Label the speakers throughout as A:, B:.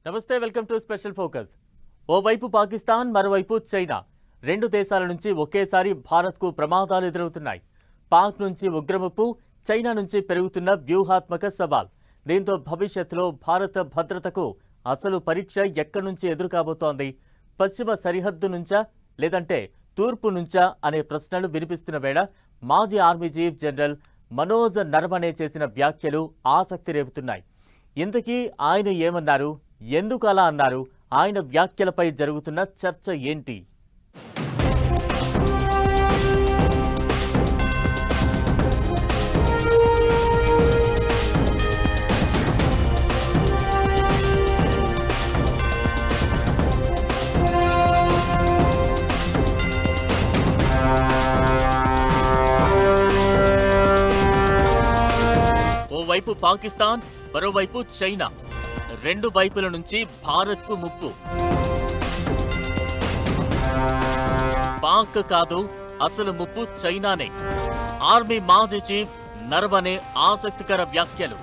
A: నమస్తే, welcome to special focus. ఓవైపు పాకిస్తాన్, మరోవైపు చైనా. రెండు దేశాల నుంచి ఒకేసారి భారత్కు ప్రమాదాలు ఎదురవుతున్నాయి. పాక్ నుంచి ఉగ్రముప్పు, చైనా నుంచి పెరుగుతున్న వ్యూహాత్మక సవాల్. దీంతో భవిష్యత్తులో భారత భద్రతకు అసలు పరీక్ష ఎక్కడి నుంచి ఎదురుకాబోతోంది? పశ్చిమ సరిహద్దు నుంచా లేదంటే తూర్పు నుంచా అనే ప్రశ్నలు వినిపిస్తున్న వేళ మాజీ army chief general Manoj Naravane చేసిన వ్యాఖ్యలు ఆసక్తి రేపుతున్నాయి. ఇంతకీ ఆయన ఏమన్నారు, ఎందుకు అలా అన్నారు, ఆయన వ్యాఖ్యలపై జరుగుతున్న చర్చ ఏంటి? ఓవైపు పాకిస్తాన్, మరోవైపు చైనా. రెండు వైపుల నుంచి భారత్కు ముప్పు. పాక్ కాదు, అసలు ముప్పు చైనానే. ఆర్మీ మాజీ చీఫ్ నరవణే ఆసక్తికర వ్యాఖ్యలు.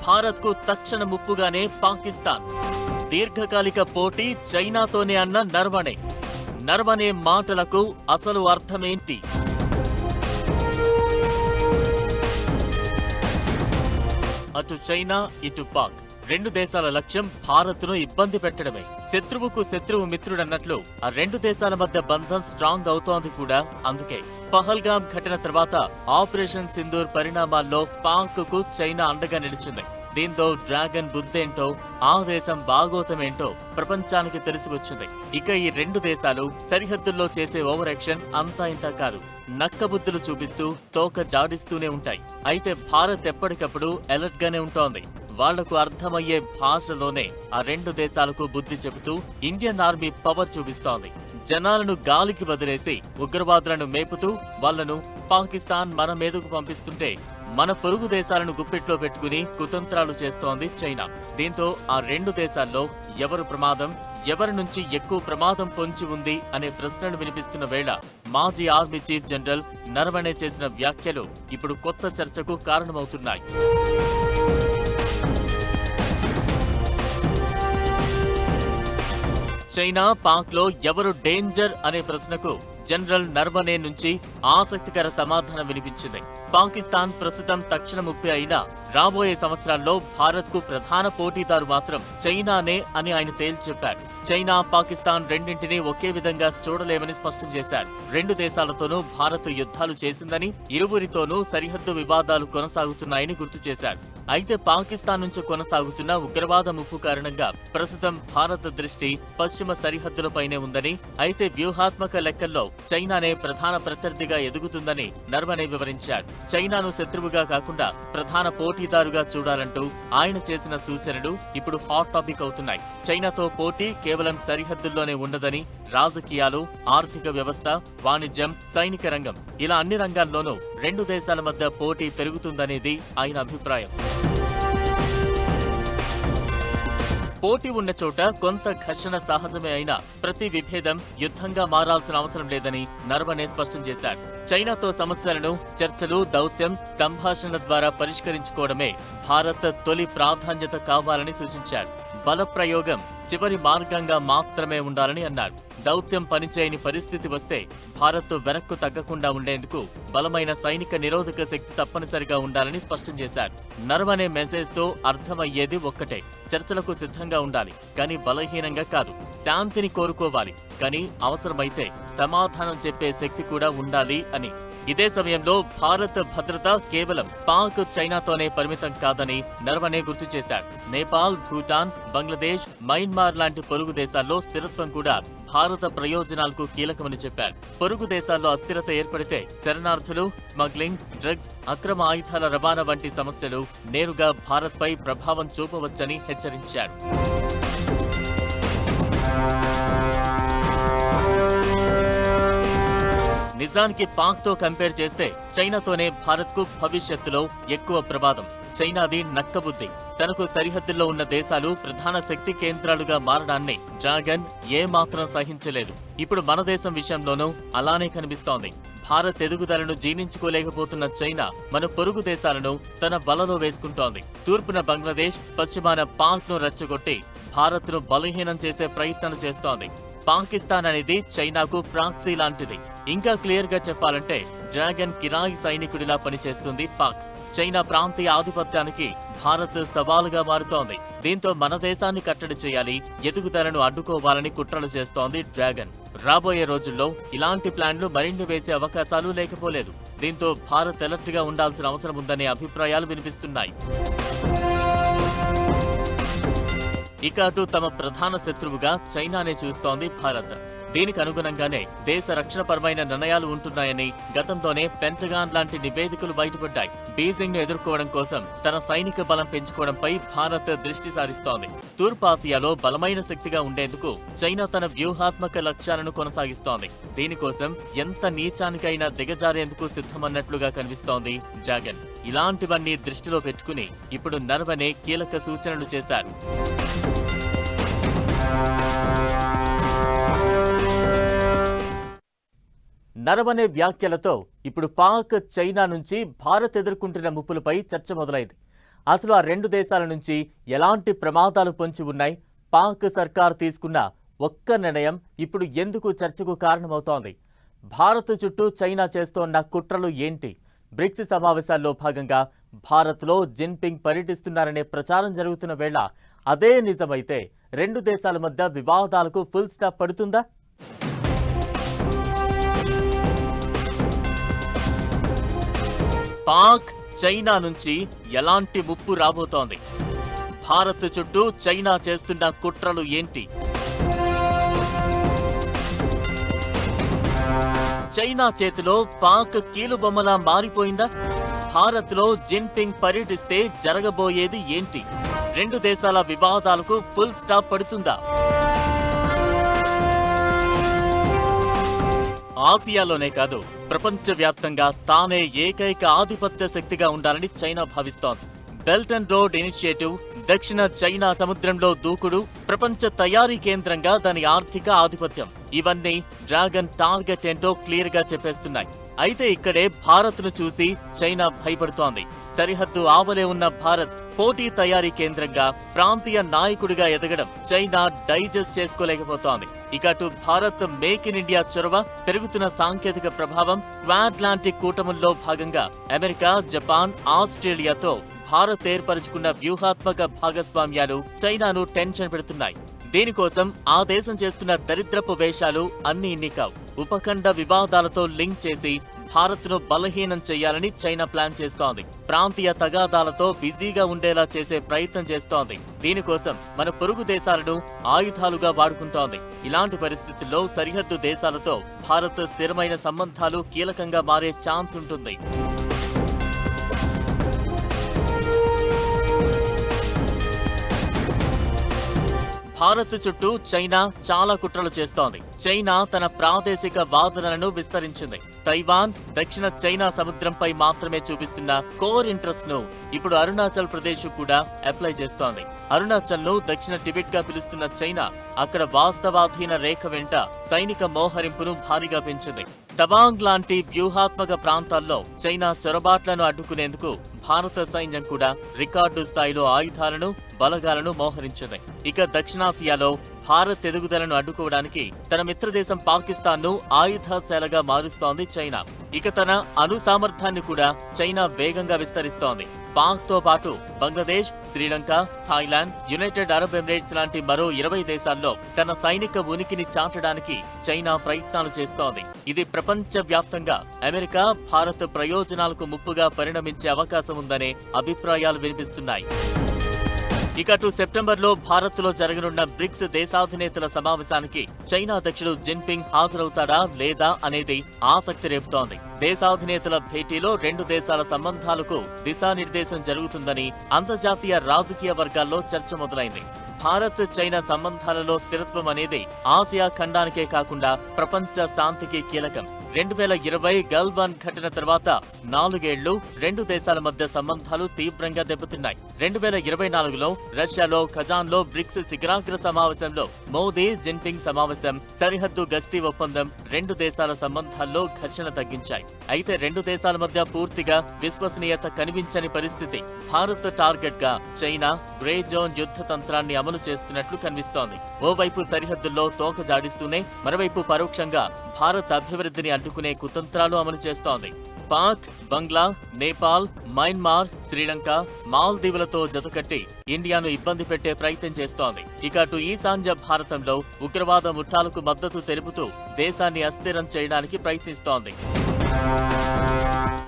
A: భారత్కు తక్షణ ముప్పుగానే పాకిస్తాన్. దీర్ఘకాలిక పోటీ చైనాతోనే అన్న నరవణే. నరవణే మాటలకు అసలు అర్థమేంటి? అటు చైనా, ఇటు పాక్. రెండు దేశాల లక్ష్యం భారత్ను ఇబ్బంది పెట్టడమే. శత్రువుకు శత్రువు మిత్రుడన్నట్లు ఆ రెండు దేశాల మధ్య బంధం స్ట్రాంగ్ అవుతోంది కూడా అందుకే. పహల్గామ్ ఘటన తర్వాత ఆపరేషన్ సింధూర్ పరిణామాల్లో పాక్ కు చైనా అండగా నిలిచింది. దీంతో డ్రాగన్ బుద్ధేంటో, ఆ దేశం బాగోతమేంటో ప్రపంచానికి తెలిసి వచ్చింది. ఇక ఈ రెండు దేశాలు సరిహద్దుల్లో చేసే ఓవర్ యాక్షన్ అంతా ఇంతా కాదు. నక్కబుద్ధులు చూపిస్తూ తోక జాడిస్తూనే ఉంటాయి. అయితే భారత్ ఎప్పటికప్పుడు అలర్ట్ గానే ఉంటోంది. వాళ్లకు అర్థమయ్యే భాషలోనే ఆ రెండు దేశాలకు బుద్ధి చెబుతూ ఇండియన్ ఆర్మీ పవర్ చూపిస్తోంది. జనాలను గాలికి వదిలేసి ఉగ్రవాదులను మేపుతూ వాళ్లను పాకిస్తాన్ మన మీదకు పంపిస్తుంటే మన పొరుగు దేశాలను గుప్పిట్లో పెట్టుకుని కుతంత్రాలు చేస్తోంది చైనా. దీంతో ఆ రెండు దేశాల్లో ఎవరు ప్రమాదం, ఎవరి నుంచి ఎక్కువ ప్రమాదం పొంచి ఉంది అనే ప్రశ్నలు వినిపిస్తున్న వేళ మాజీ ఆర్మీ చీఫ్ జనరల్ నరవణే చేసిన వ్యాఖ్యలు ఇప్పుడు కొత్త చర్చకు కారణమవుతున్నాయి. చైనా, పాక్ లో ఎవరు డేంజర్ అనే ప్రశ్నకు జనరల్ నరవణే నుంచి ఆసక్తికర సమాధానం వినిపించింది. పాకిస్తాన్ ప్రస్తుతం తక్షణ ముప్పి అయినా రాబోయే సంవత్సరాల్లో భారత్ కు ప్రధాన పోటీదారు మాత్రం చైనానే అని ఆయన తేల్చి చెప్పారు. చైనా, పాకిస్తాన్ రెండింటినీ ఒకే విధంగా చూడలేమని స్పష్టం చేశారు. రెండు దేశాలతోనూ భారత్ యుద్ధాలు చేసిందని, ఇరువురితోనూ సరిహద్దు వివాదాలు కొనసాగుతున్నాయని గుర్తు చేశారు. అయితే పాకిస్తాన్ నుంచి కొనసాగుతున్న ఉగ్రవాద ముప్పు కారణంగా ప్రస్తుతం భారత దృష్టి పశ్చిమ సరిహద్దులపైనే ఉందని, అయితే వ్యూహాత్మక లెక్కల్లో చైనానే ప్రధాన ప్రత్యర్థిగా ఎదుగుతుందని నరవణే వివరించారు. చైనాను శత్రువుగా కాకుండా ప్రధాన పోటీదారుగా చూడాలంటూ ఆయన చేసిన సూచనలు ఇప్పుడు హాట్ టాపిక్ అవుతున్నాయి. చైనాతో పోటీ కేవలం సరిహద్దుల్లోనే ఉండదని, రాజకీయాలు, ఆర్థిక వ్యవస్థ, వాణిజ్యం, సైనిక రంగం ఇలా అన్ని రంగాల్లోనూ రెండు దేశాల మధ్య పోటీ పెరుగుతుందనేది ఆయన అభిప్రాయం. పోటీ ఉన్న చోట కొంత ఘర్షణ సహజమే అయినా ప్రతి విభేదం యుద్ధంగా మారాల్సిన అవసరం లేదని నరవణే స్పష్టం చేశారు. చైనాతో సమస్యలను చర్చలు, దౌత్యం, సంభాషణల ద్వారా పరిష్కరించుకోవడమే భారత్ తొలి ప్రాధాన్యత కావాలని సూచించారు. బల ప్రయోగం చివరి మార్గంగా మాత్రమే ఉండాలని అన్నారు. దౌత్యం పనిచేయని పరిస్థితి వస్తే భారత్ వెనక్కు తగ్గకుండా ఉండేందుకు బలమైన సైనిక నిరోధక శక్తి తప్పనిసరిగా ఉండాలని స్పష్టం చేశారు. నరవణే మెసేజ్ తో అర్థమయ్యేది ఒక్కటే: చర్చలకు సిద్ధంగా ఉండాలి, కానీ బలహీనంగా కాదు. శాంతిని కోరుకోవాలి, కానీ అవసరమైతే సమాధానం చెప్పే శక్తి కూడా ఉండాలి అని. ఇదే సమయంలో భారత్ భద్రత కేవలం పాక్, చైనాతోనే పరిమితం కాదని నరవణే గుర్తు చేశారు. నేపాల్, భూటాన్, బంగ్లాదేశ్, మయన్మార్ లాంటి పొరుగు దేశాల్లో స్థిరత్వం కూడా భారత ప్రయోజనాలకు కీలకమని చెప్పారు. పొరుగు దేశాల్లో అస్థిరత ఏర్పడితే శరణార్థులు, స్మగ్లింగ్, డ్రగ్స్, అక్రమ ఆయుధాల రవాణా వంటి సమస్యలు నేరుగా భారత్పై ప్రభావం చూపవచ్చని హెచ్చరించారు. నిజానికి పాక్ తో కంపేర్ చేస్తే చైనాతోనే భారత్ కు భవిష్యత్తులో ఎక్కువ ప్రమాదం. చైనాది నక్కబుద్ధి. తనకు సరిహద్దుల్లో ఉన్న దేశాలు ప్రధాన శక్తి కేంద్రాలుగా మారడాన్ని డ్రాగన్ ఏమాత్రం సహించలేదు. ఇప్పుడు మన దేశం విషయంలోనూ అలానే కనిపిస్తోంది. భారత్ ఎదుగుదలను జీర్ణించుకోలేకపోతున్న చైనా మన పొరుగు దేశాలను తన వలలో వేసుకుంటోంది. తూర్పున బంగ్లాదేశ్, పశ్చిమాన పాక్ను రెచ్చగొట్టి భారత్ను బలహీనం చేసే ప్రయత్నాలు చేస్తోంది. పాకిస్తాన్ అనేది చైనాకు ప్రాక్సీ లాంటిది. ఇంకా క్లియర్ గా చెప్పాలంటే డ్రాగన్ కిరాయి సైనికుడిలా పనిచేస్తుంది పాక్. చైనా ప్రాంతీయ ఆధిపత్యానికి భారత్ సవాలుగా మారుతోంది. దీంతో మన దేశాన్ని కట్టడి చేయాలి, ఎదుగుదలను అడ్డుకోవాలని కుట్రలు చేస్తోంది డ్రాగన్. రాబోయే రోజుల్లో ఇలాంటి ప్లాన్లు మరిన్ని వేసే అవకాశాలు లేకపోలేదు. దీంతో భారత్ అలర్ట్ గా ఉండాల్సిన అవసరం ఉందనే అభిప్రాయాలు వినిపిస్తున్నాయి. ఇక అటు తమ ప్రధాన శత్రువుగా చైనానే చూస్తోంది భారత్. దీనికి అనుగుణంగానే దేశ రక్షణపరమైన నిర్ణయాలు ఉంటున్నాయని గతంలోనే పెంటగాన్ లాంటి నివేదికలు బయటపడ్డాయి. బీజింగ్ ను ఎదుర్కోవడం కోసం తన సైనిక బలం పెంచుకోవడంపై భారత్ దృష్టి సారిస్తోంది. తూర్పాసియాలో బలమైన శక్తిగా ఉండేందుకు చైనా తన వ్యూహాత్మక లక్ష్యాలను కొనసాగిస్తోంది. దీనికోసం ఎంత నీచానికైనా దిగజారేందుకు సిద్ధమన్నట్లుగా కనిపిస్తోంది డ్రాగన్. ఇలాంటివన్నీ దృష్టిలో పెట్టుకుని ఇప్పుడు నరవనే కీలక సూచనలు చేశారు. నరవనే వ్యాఖ్యలతో ఇప్పుడు పాక్, చైనా నుంచి భారత్ ఎదుర్కొంటున్న ముప్పులపై చర్చ మొదలైంది. అసలు ఆ రెండు దేశాల నుంచి ఎలాంటి ప్రమాదాలు పొంచి ఉన్నాయి? పాక్ సర్కార్ తీసుకున్న ఒక్క నిర్ణయం ఇప్పుడు ఎందుకు చర్చకు కారణమవుతోంది? భారత్ చుట్టూ చైనా చేస్తోన్న కుట్రలు ఏంటి? బ్రిక్స్ సమావేశాల్లో భాగంగా భారత్లో జిన్పింగ్ పర్యటిస్తున్నారనే ప్రచారం జరుగుతున్న వేళ అదే నిజమైతే రెండు దేశాల మధ్య వివాదాలకు ఫుల్ స్టాప్ పడుతుందా? పాక్, చైనా నుంచి ఎలాంటి ముప్పు రాబోతోంది? భారత్ చుట్టూ చైనా చేస్తున్న కుట్రలు ఏంటి? చైనా చేతిలో పాక్ కీలుబొమ్మలా మారిపోయిందా? భారత్లో జిన్పింగ్ పర్యటిస్తే జరగబోయేది ఏంటి? రెండు దేశాల వివాదాలకు ఫుల్ స్టాప్ పడుతుందా? ఆసియాలోనే కాదు, ప్రపంచవ్యాప్తంగా తానే ఏకైక ఆధిపత్య శక్తిగా ఉండాలని చైనా భావిస్తోంది. బెల్ట్ అండ్ రోడ్ ఇనిషియేటివ్, దక్షిణ చైనా సముద్రంలో దూకుడు, ప్రపంచ తయారీ కేంద్రంగా దాని ఆర్థిక ఆధిపత్యం, ఇవన్నీ డ్రాగన్ టార్గెట్ ఏంటో క్లియర్ గా చెప్పేస్తున్నాయి. అయితే ఇక్కడే భారత్ ను చూసి చైనా భయపడుతోంది. సరిహద్దు ఆవలే ఉన్న భారత్ పోటీ తయారీ కేంద్రంగా, ప్రాంతీయ నాయకుడిగా ఎదగడం చైనా డైజెస్ట్ చేసుకోలేకపోతోంది. ఇక అటు భారత్ మేక్ ఇన్ ఇండియా చొరవ, పెరుగుతున్న సాంకేతిక ప్రభావం, క్వాడ్లాంటిక్ కూటముల్లో భాగంగా అమెరికా, జపాన్, ఆస్ట్రేలియాతో భారత్ ఏర్పరచుకున్న వ్యూహాత్మక భాగస్వామ్యాలు చైనాను టెన్షన్ పెడుతున్నాయి. దీనికోసం ఆ దేశం చేస్తున్న దరిద్రపు వేషాలు అన్ని ఇన్ని కావు. ఉపఖండ వివాదాలతో లింక్ చేసి భారత్ను బలహీనం చేయాలని చైనా ప్లాన్ చేస్తోంది. ప్రాంతీయ తగాదాలతో బిజీగా ఉండేలా చేసే ప్రయత్నం చేస్తోంది. దీనికోసం మన పొరుగు దేశాలను ఆయుధాలుగా వాడుకుంటోంది. ఇలాంటి పరిస్థితుల్లో సరిహద్దు దేశాలతో భారత్ స్థిరమైన సంబంధాలు కీలకంగా మారే ఛాన్స్ ఉంటుంది. భారత్ చుట్టూ చైనా చాలా కుట్రలు చేస్తోంది. చైనా తన ప్రాదేశిక వాదనలను విస్తరించింది. తైవాన్, దక్షిణ చైనా సముద్రంపై మాత్రమే చూపిస్తున్న కోర్ ఇంట్రెస్ట్ ను ఇప్పుడు అరుణాచల్ ప్రదేశ్ కూడా అప్లై చేస్తోంది. అరుణాచల్ ను దక్షిణ టిబెట్ గా పిలుస్తున్న చైనా అక్కడ వాస్తవాధీన రేఖ వెంట సైనిక మోహరింపును భారీగా పెంచింది. తవాంగ్ లాంటి వ్యూహాత్మక ప్రాంతాల్లో చైనా చొరబాట్లను అడ్డుకునేందుకు భారత సైన్యం కూడా రికార్డు స్థాయిలో ఆయుధాలను, బలగాలను మోహరించింది. ఇక దక్షిణాసియాలో భారత్ ఎదుగుదలను అడ్డుకోవడానికి తన మిత్రదేశం పాకిస్తాన్ ను ఆయుధశాలగా మారుస్తోంది చైనా. ఇక తన అణు సామర్థ్యాన్ని కూడా చైనా వేగంగా విస్తరిస్తోంది. పాక్ తో పాటు Bangladesh, Sri Lanka, Thailand, United Arab Emirates లాంటి మరో 20 దేశాల్లో తన సైనిక ఉనికిని చాటడానికి చైనా ప్రయత్నాలు చేస్తోంది. ఇది ప్రపంచ వ్యాప్తంగా అమెరికా, భారత్ ప్రయోజనాలకు ముప్పుగా పరిణమించే అవకాశం ఉందనే అభిప్రాయాలు వినిపిస్తున్నాయి. ఇక అటు సెప్టెంబర్లో భారత్లో జరగనున్న బ్రిక్స్ దేశాధినేతల సమావేశానికి చైనా అధ్యక్షుడు జిన్పింగ్ హాజరవుతాడా లేదా అనేది ఆసక్తి రేపుతోంది. దేశాధినేతల భేటీలో రెండు దేశాల సంబంధాలకు దిశానిర్దేశం జరుగుతుందని అంతర్జాతీయ రాజకీయ వర్గాల్లో చర్చ మొదలైంది. భారత్ చైనా సంబంధాలలో స్థిరత్వం అనేది ఆసియా ఖండానికే కాకుండా ప్రపంచ శాంతికి కీలకం. 2020 గల్వాన్ ఘటన తర్వాత 4 ఏళ్లు రెండు దేశాల మధ్య సంబంధాలు తీవ్రంగా దెబ్బతిన్నాయి. 2024లో రష్యాలో ఖజాన్లో బ్రిక్స్ శిఖరాగ్ర సమావేశంలో మోదీ, జిన్పింగ్ సమావేశం, సరిహద్దు గస్తీ ఒప్పందం రెండు దేశాల సంబంధాల్లో ఘర్షణ తగ్గించాయి. అయితే రెండు దేశాల మధ్య పూర్తిగా విశ్వసనీయత కనిపించని పరిస్థితి. భారత్ టార్గెట్ గా చైనా గ్రే జోన్ యుద్ధ తంత్రాన్ని అమలు చేస్తున్నట్లు కనిపిస్తోంది. ఓవైపు సరిహద్దుల్లో తోక జాడిస్తూనే మరోవైపు పరోక్షంగా భారత్ అభివృద్ధిని అడ్డుకునే కుతంత్రాలు అమలు చేస్తోంది. పాక్, బంగ్లా, నేపాల్, మయన్మార్, శ్రీలంక, మాల్దీవులతో జతకట్టి ఇండియాను ఇబ్బంది పెట్టే ప్రయత్నం చేస్తోంది. ఇక అటు ఈశాన్య భారతంలో ఉగ్రవాద ముఠాలకు మద్దతు తెలుపుతూ దేశాన్ని అస్థిరం చేయడానికి ప్రయత్నిస్తోంది.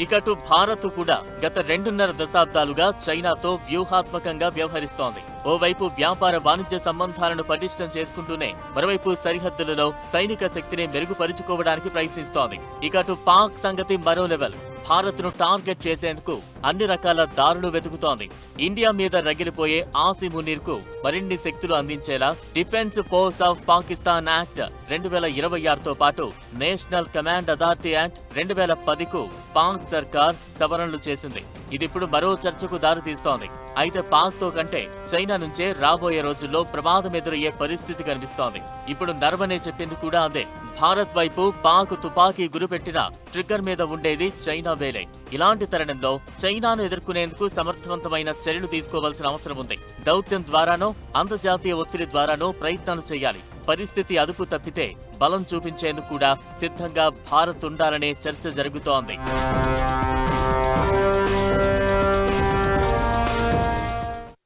A: ఇక అటు భారత్ కూడా గత 2.5 దశాబ్దాలుగా చైనాతో వ్యూహాత్మకంగా వ్యవహరిస్తోంది. ఓవైపు వ్యాపార వాణిజ్య సంబంధాలను పటిష్టం చేసుకుంటూనే మరోవైపు సరిహద్దులలో సైనిక శక్తిని మెరుగుపరుచుకోవడానికి ప్రయత్నిస్తోంది. ఇక అటు పాక్ సంగతి మరో లెవెల్. భారత్ ను టార్గెట్ చేసేందుకు అన్ని రకాల దారులు వెతుకుతోంది. ఇండియా మీద రగిలిపోయే ఆసి మునీర్ కు మరిన్ని శక్తులు అందించేలా defence force of Pakistan act 2026తో పాటు నేషనల్ కమాండ్ అథారిటీ యాక్ట్ 2010కు పాక్ సర్కార్ సవరణలు చేసింది. ఇదిప్పుడు మరో చర్చకు దారితీస్తోంది. అయితే పాక్ తో కంటే చైనా నుంచే రాబోయే రోజుల్లో ప్రమాదం ఎదురయ్యే పరిస్థితి కనిపిస్తోంది. ఇప్పుడు నర్వనే చెప్పింది కూడా అదే. భారత్ వైపు పాక్ తుపాకీ గురిపెట్టినా ట్రిగ్గర్ మీద ఉండేది చైనా వేలే. ఇలాంటి తరుణంలో చైనాను ఎదుర్కొనేందుకు సమర్థవంతమైన చర్యలు తీసుకోవాల్సిన అవసరం ఉంది. దౌత్యం ద్వారానో అంతర్జాతీయ ఒత్తిడి ద్వారానో ప్రయత్నాలు చేయాలి. పరిస్థితి అదుపు తప్పితే బలం చూపించేందుకు కూడా సిద్ధంగా భారత్ ఉండాలనే చర్చ జరుగుతోంది.